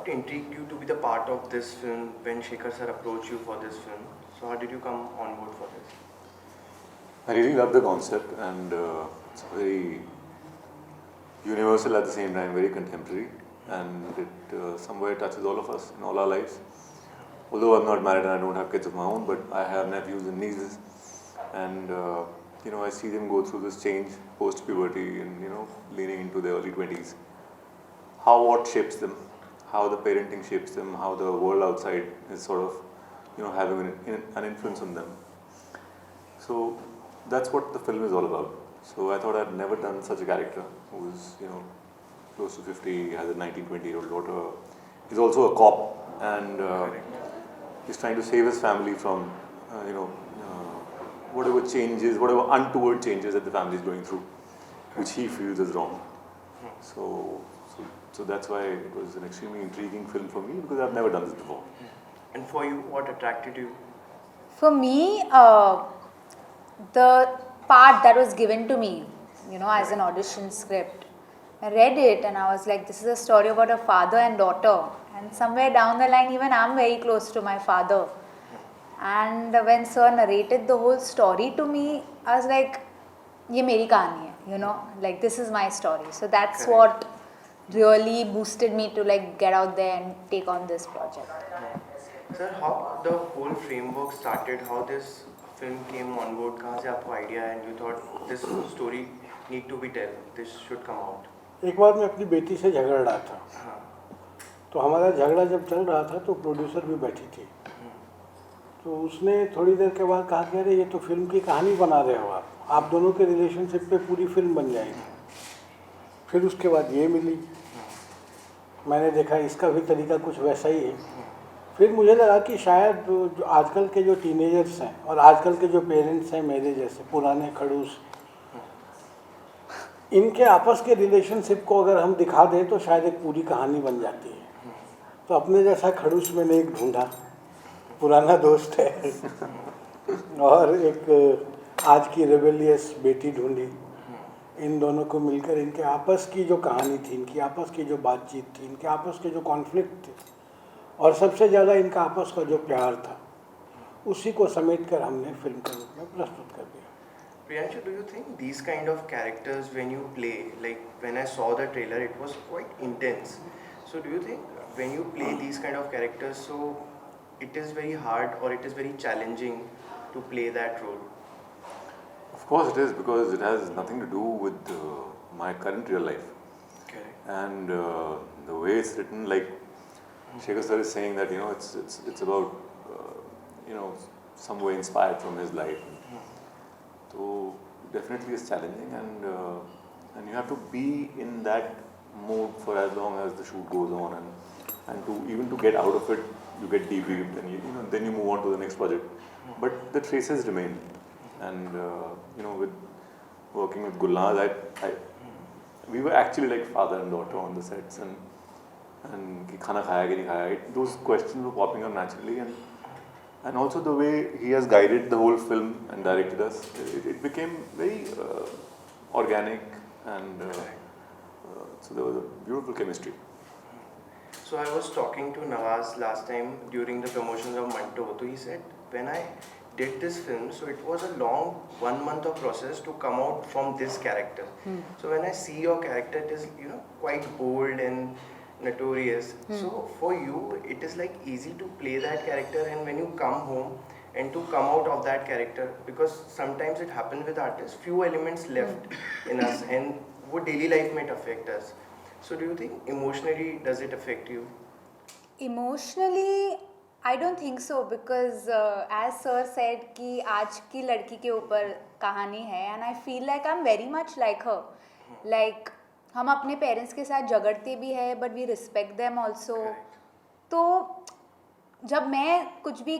What intrigued you to be the part of this film when Shekhar sir approached you for this film? So how did you come on board for this? I really love the concept, and it's very universal at the same time, very contemporary, and it somewhere touches all of us in all our lives. Although I'm not married and I don't have kids of my own, but I have nephews and nieces, and I see them go through this change post-puberty and leaning into their early 20s. How what shapes them, how the parenting shapes them, how the world outside is sort of having an influence on them. So that's what the film is all about. So I thought I'd never done such a character who is close to 50, has a 19-20-year-old daughter, is also a cop, and he's trying to save his family from whatever changes, whatever untoward changes that the family is going through, which he feels is wrong. So that's why it was an extremely intriguing film for me, because I've never done this before. And for you, what attracted you? For me, the part that was given to me, as an audition script, I read it and I was like, this is a story about a father and daughter. And somewhere down the line, even I'm very close to my father. And when sir narrated the whole story to me, I was like, ye meri kahani hai, like this is my story. So that's what really boosted me to get out there and take on this project. Sir, how the whole framework started, how this film came on board, kahan se aapko idea and you thought this story need to be told, this should come out? एक बार मैं अपनी बेटी से झगड़ रहा था, तो हमारा झगड़ा जब चल रहा था तो प्रोड्यूसर भी बैठी थी, तो उसने थोड़ी देर के बाद कहा कि अरे ये तो फिल्म की कहानी बना रहे हो आप दोनों के रिलेशनशिप पे पूरी फिल्म बन जाएगी। फिर उसके बाद ये मिली, मैंने देखा इसका भी तरीका कुछ वैसा ही है। फिर मुझे लगा कि शायद जो आजकल के जो टीनेजर्स हैं और आजकल के जो पेरेंट्स हैं मेरे जैसे पुराने खड़ूस, इनके आपस के रिलेशनशिप को अगर हम दिखा दें तो शायद एक पूरी कहानी बन जाती है। तो अपने जैसा खड़ूस मैंने एक ढूंढा, पुराना दोस्त है, और एक आज की रेबेलियस बेटी ढूंढी। इन दोनों को मिलकर इनके आपस की जो कहानी थी, इनकी आपस की जो बातचीत थी, इनके आपस के जो कॉन्फ्लिक्ट थे, और सबसे ज़्यादा इनका आपस का जो प्यार था, उसी को समेट कर हमने फिल्म के रूप में प्रस्तुत कर दिया। Priyanshu, do you think these kind of characters when you play, like when I saw the trailer, it was quite intense. So do you think when you play these kind of characters, so it is very hard or it is very challenging to play that role? Of course it is, because it has nothing to do with my current real life. Okay. And the way it's written, like Shekhar sir is saying that it's about some way inspired from his life. So definitely it's challenging, and you have to be in that mode for as long as the shoot goes on, and to get out of it, you get debriefed, and then you move on to the next project. But the traces remain, and with working with Gulnaz, we were actually like father and daughter on the sets, and ki khana khaya ki nahi khaya, those questions were popping up naturally, and also the way he has guided the whole film and directed us, it became very organic, and so there was a beautiful chemistry. So I was talking to Nawaz last time during the promotions of Manto. So he said, when I did this film, so it was a long 1 month of process to come out from this character. So when I see your character, it is quite bold and notorious. So for you, it is like easy to play that character, and when you come home and to come out of that character, because sometimes it happens with artists, few elements left in us, and what daily life might affect us. So do you think emotionally does it affect you? Emotionally, I don't think so, because as sir said कि आज की लड़की के ऊपर कहानी है, and I feel like I'm very much like her. Like हम अपने पेरेंट्स के साथ झगड़ते भी हैं, but we respect them also. तो जब मैं कुछ भी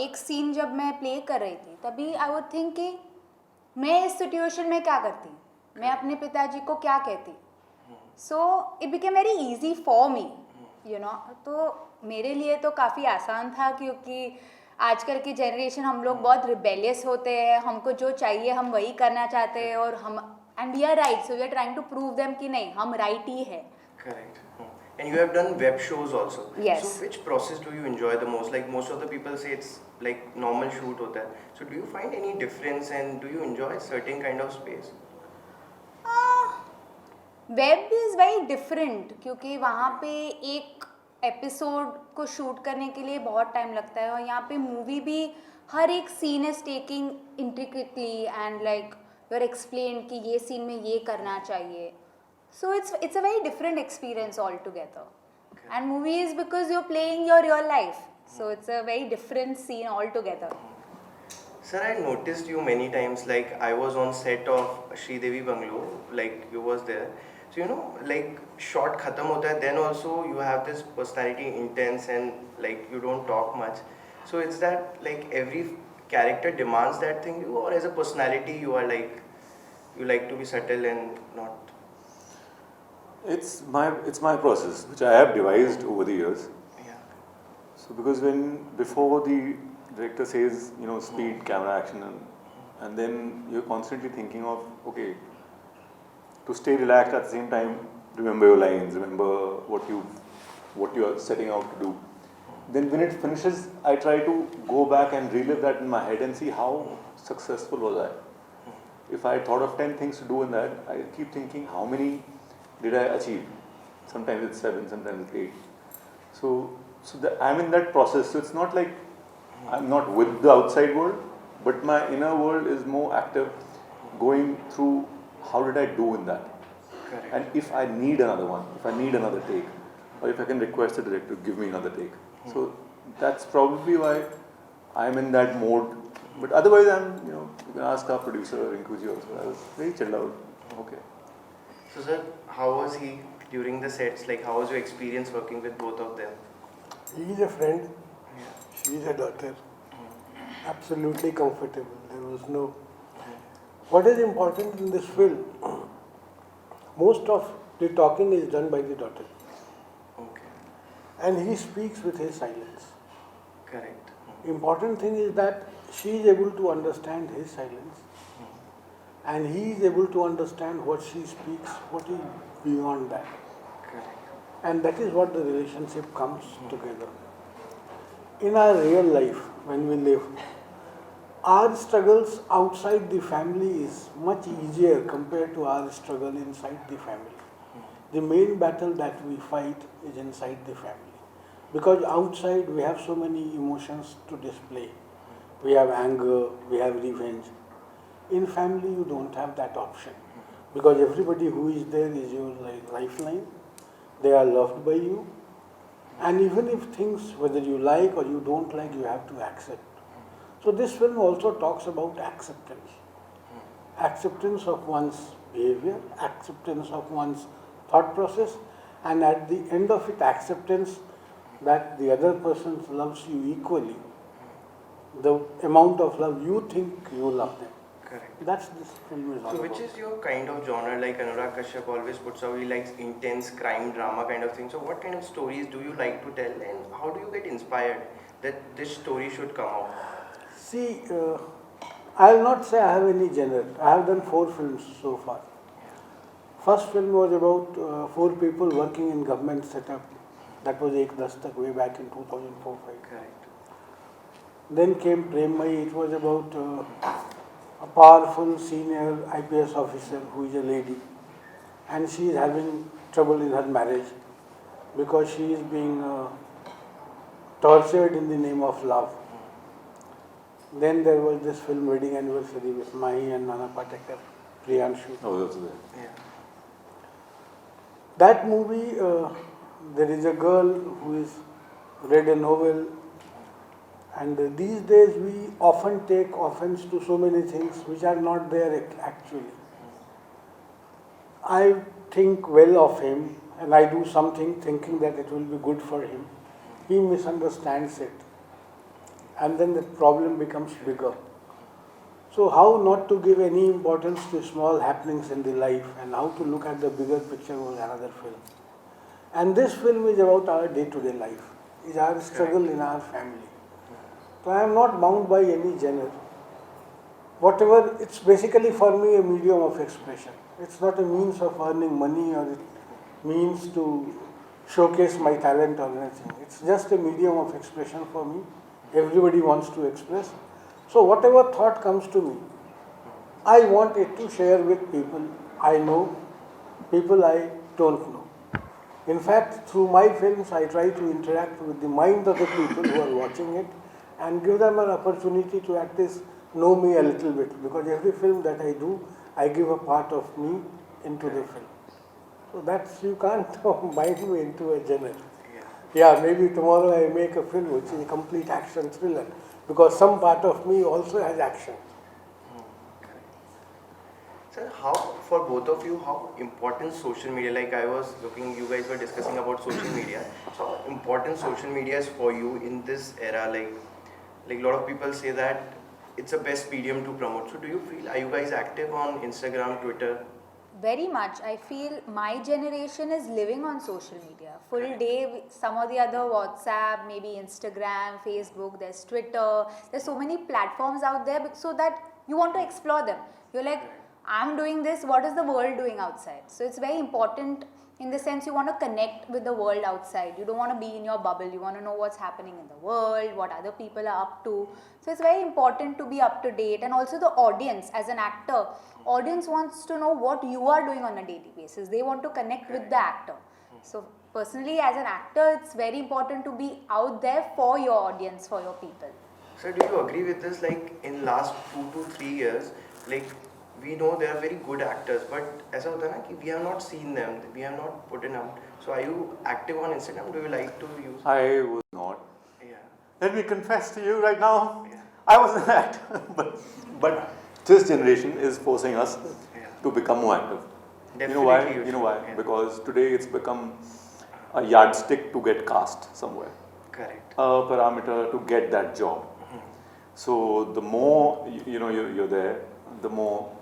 एक सीन जब मैं प्ले कर रही थी, तभी I would think कि मैं इस सिचुएशन में क्या करती, मैं अपने पिताजी को क्या कहती. So it became very easy for me, तो मेरे लिए तो काफ़ी आसान था, क्योंकि आजकल की जनरेशन हम लोग बहुत रिबेलियस होते हैं, हमको जो चाहिए हम वही करना चाहते हैं, और हम and we are right, so we are trying to prove them कि नहीं हम राइट ही है. Correct. And you have done web shows also. Yes. So which process do you enjoy the most? Like most of the people say it's like normal shoot hota hai. So do you find any difference and do you enjoy certain kind of space? Web is very different क्योंकि वहाँ पे एक episode को shoot करने के लिए बहुत time लगता है और यहाँ पे मूवी भी हर एक scene is taking intricately and like you are explain कि ये सीन में ये करना चाहिए. So it's a very different experience all together and movie is because you are playing your real life, so it's a very different scene all together. Sir, I noticed you many times, like I was on set of Devi Bungalow, like you was there. So you know, like shot khatam hota hai, then also you have this personality intense and like you don't talk much. So it's that like every character demands that thing you, or as a personality you are like, you like to be subtle and not. It's my process, which I have devised over the years. Yeah. So because before the director says, you know, speed, camera, action, and then you're constantly thinking of, okay, to stay relaxed at the same time, remember your lines, remember what you are setting out to do. Then when it finishes, I try to go back and relive that in my head and see how successful was I. If I thought of 10 things to do in that, I keep thinking how many did I achieve. Sometimes it's 7, sometimes it's 8. So I'm in that process. So it's not like I'm not with the outside world, but my inner world is more active, going through how did I do in that. Correct. And if I need another one, if I need another take, or if I can request the director to give me another take. So that's probably why I'm in that mode. But otherwise you can ask our producer, Rinkuji also. I was very chilled out. Okay. So sir, how was he during the sets? Like how was your experience working with both of them? He is a friend. Yeah. She is a daughter. Absolutely comfortable. There was no. What is important in this film? Most of the talking is done by the daughter, Okay. and he speaks with his silence. Correct. Important thing is that she is able to understand his silence, and he is able to understand what she speaks, what is beyond that, Correct. and that is what the relationship comes together. In our real life, when we live, our struggles outside the family is much easier compared to our struggle inside the family. The main battle that we fight is inside the family. Because outside we have so many emotions to display. We have anger, we have revenge. In family you don't have that option. Because everybody who is there is your lifeline. They are loved by you. And even if things, whether you like or you don't like, you have to accept. So this film also talks about acceptance. Acceptance of one's behavior, acceptance of one's thought process, and at the end of it, acceptance that the other person loves you equally. The amount of love you think you love them. Correct. That's this film is all So which about. is your kind of genre? Like Anurag Kashyap always puts out, he likes intense crime drama kind of thing. So what kind of stories do you like to tell and how do you get inspired that this story should come out? See, I will not say I have any genre. I have done 4 films so far. First film was about 4 people working in government setup. That was Ek Dastak way back in 2004-05. Correct. Then came Premmai. It was about a powerful senior IPS officer who is a lady, and she is having trouble in her marriage because she is being tortured in the name of love. Then there was this film Wedding Anniversary with Mahi and Nana Patekar, Priyanshu. I was also there. Yeah. That movie, there is a girl who is read a novel, and these days we often take offense to so many things which are not there actually. I think well of him and I do something thinking that it will be good for him. He misunderstands it, and then the problem becomes bigger. So how not to give any importance to small happenings in the life and how to look at the bigger picture was another film. And this film is about our day-to-day life, is our struggle in our family. So I am not bound by any genre. Whatever, it's basically for me a medium of expression. It's not a means of earning money or a means to showcase my talent or anything. It's just a medium of expression for me. Everybody wants to express. So whatever thought comes to me, I want it to share with people I know, people I don't know. In fact, through my films, I try to interact with the mind of the people who are watching it and give them an opportunity to at least know me a little bit, because every film that I do, I give a part of me into the film. So that's, you can't bind me into a genre. Yeah, maybe tomorrow I make a film which is a complete action thriller, because some part of me also has action. Sir, how, for both of you, how important social media, like I was looking, you guys were discussing about social media, so how important social media is for you in this era, like a lot of people say that it's the best medium to promote. So do you feel, are you guys active on Instagram, Twitter? Very much. I feel my generation is living on social media. Full day, some or the other, WhatsApp, maybe Instagram, Facebook, there's Twitter. There's so many platforms out there, so that you want to explore them. You're like, I'm doing this, what is the world doing outside? So it's very important in the sense you want to connect with the world outside. You don't want to be in your bubble. You want to know what's happening in the world, what other people are up to. So it's very important to be up to date. And also the audience, as an actor, audience wants to know what you are doing on a daily basis. They want to connect with the actor. So personally, as an actor, it's very important to be out there for your audience, for your people. So do you agree with this, like in last 2 to 3 years, like we know they are very good actors, but as of now, we have not seen them, we have not put in out. So are you active on Instagram? Do you like to use? I was not. Yeah. Let me confess to you right now, Yeah. I was an actor. but this generation is forcing us to become more active. Definitely You know why? you You know should, why? yeah. Because today it's become a yardstick to get cast somewhere. Correct. A parameter to get that job. So the more you're there, the more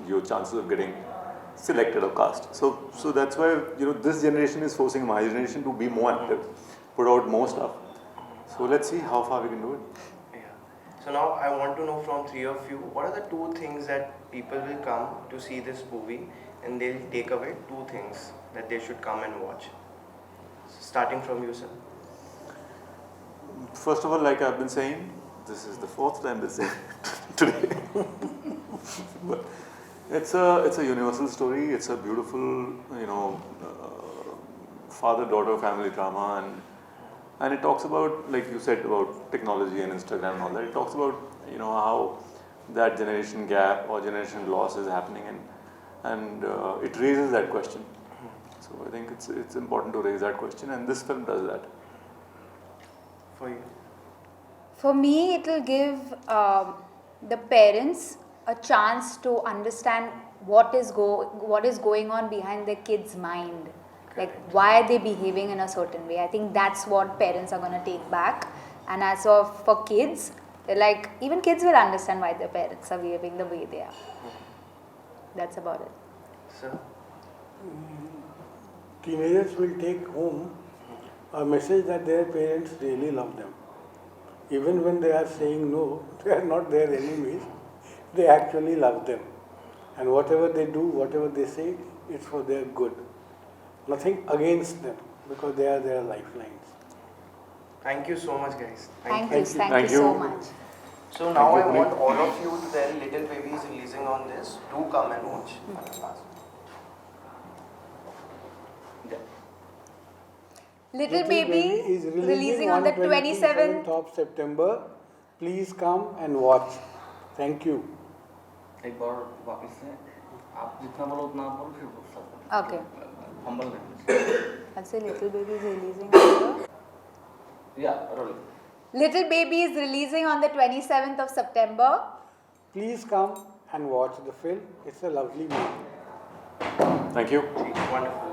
your chances of getting selected or cast. So that's why this generation is forcing my generation to be more active, put out more stuff. So let's see how far we can do it. Yeah. So now I want to know from three of you, what are the 2 things that people will come to see this movie and they'll take away 2 things that they should come and watch? Starting from you, sir. First of all, like I've been saying, this is the 4th time this today. But it's a universal story. It's a beautiful, father-daughter family drama, and it talks about, like you said, about technology and Instagram and all that. It talks about how that generation gap or generation loss is happening, and it raises that question. So I think it's important to raise that question, and this film does that. For you. For me, it will give the parents a chance to understand what is going on behind their kids' mind. Like, why are they behaving in a certain way? I think that's what parents are going to take back. And as of for kids, they're like, even kids will understand why their parents are behaving the way they are. That's about it. Sir? Teenagers will take home a message that their parents really love them. Even when they are saying no, they are not their enemies. They actually love them. And whatever they do, whatever they say, it's for their good. Nothing against them, because they are their lifelines. Thank you so much, guys. Thank you so much. So now I want all of you to tell Little Baby is releasing on this. Do come and watch. Little Baby is releasing on the 27th of September. Please come and watch. Thank you. एक बार वापस से आप जितना बोलो उतना आप बोलो फिर बोल सकते Okay. humble language. I'll say Little Baby is releasing on the... Yeah, roll. Little Baby is releasing on the 27th of September. Please come and watch the film. It's a lovely movie. Thank you. Wonderful.